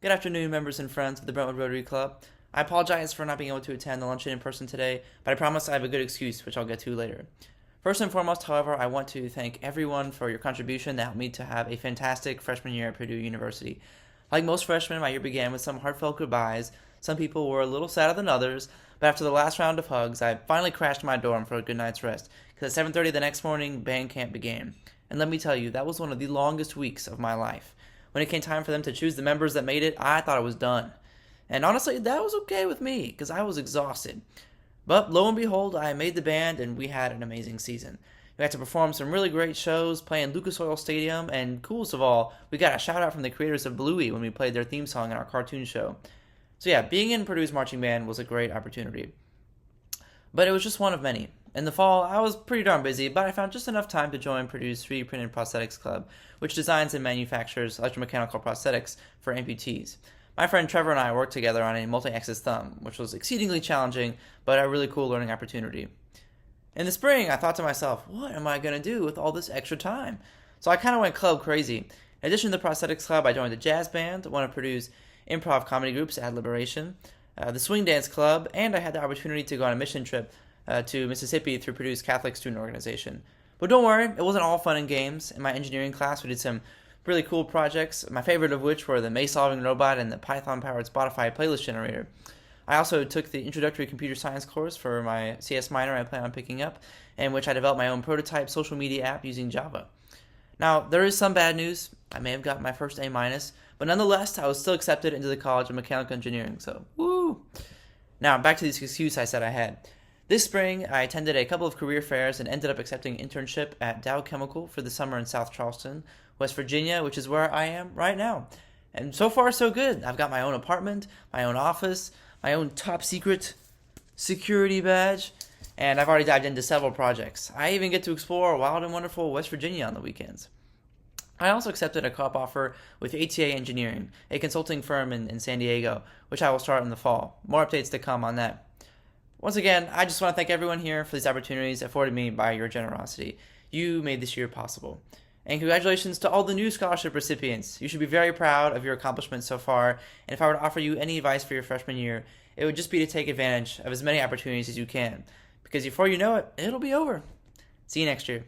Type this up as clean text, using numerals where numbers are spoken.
Good afternoon, members and friends of the Brentwood Rotary Club. I apologize for not being able to attend the luncheon in person today, but I promise I have a good excuse, which I'll get to later. First and foremost, however, I want to thank everyone for your contribution that helped me to have a fantastic freshman year at Purdue University. Like most freshmen, my year began with some heartfelt goodbyes. Some people were a little sadder than others, but after the last round of hugs, I finally crashed my dorm for a good night's rest, because at 7:30 the next morning, band camp began. And let me tell you, that was one of the longest weeks of my life. When it came time for them to choose the members that made it, I thought it was done. And honestly, that was okay with me, because I was exhausted. But lo and behold, I made the band, and we had an amazing season. We got to perform some really great shows, playing Lucas Oil Stadium, and coolest of all, we got a shout out from the creators of Bluey when we played their theme song in our cartoon show. So yeah, being in Purdue's marching band was a great opportunity. But it was just one of many. In the fall, I was pretty darn busy, but I found just enough time to join Purdue's 3D Printed Prosthetics Club, which designs and manufactures electromechanical prosthetics for amputees. My friend Trevor and I worked together on a multi-axis thumb, which was exceedingly challenging, but a really cool learning opportunity. In the spring, I thought to myself, what am I going to do with all this extra time? So I kind of went club crazy. In addition to the prosthetics club, I joined the jazz band, one of Purdue's improv comedy groups, Ad Liberation, the swing dance club, and I had the opportunity to go on a mission trip to Mississippi through Purdue's Catholic Student Organization. But don't worry, it wasn't all fun and games. In my engineering class, we did some really cool projects, my favorite of which were the maze-solving robot and the Python-powered Spotify playlist generator. I also took the introductory computer science course for my CS minor I plan on picking up, in which I developed my own prototype social media app using Java. Now, there is some bad news. I may have gotten my first A minus, but nonetheless, I was still accepted into the College of Mechanical Engineering, so woo! Now, back to this excuse I said I had. This spring, I attended a couple of career fairs and ended up accepting an internship at Dow Chemical for the summer in South Charleston, West Virginia, which is where I am right now. And so far, so good. I've got my own apartment, my own office, my own top secret security badge, and I've already dived into several projects. I even get to explore wild and wonderful West Virginia on the weekends. I also accepted a co-op offer with ATA Engineering, a consulting firm in San Diego, which I will start in the fall. More updates to come on that. Once again, I just want to thank everyone here for these opportunities afforded me by your generosity. You made this year possible. And congratulations to all the new scholarship recipients. You should be very proud of your accomplishments so far, and if I were to offer you any advice for your freshman year, it would just be to take advantage of as many opportunities as you can, because before you know it, it'll be over. See you next year.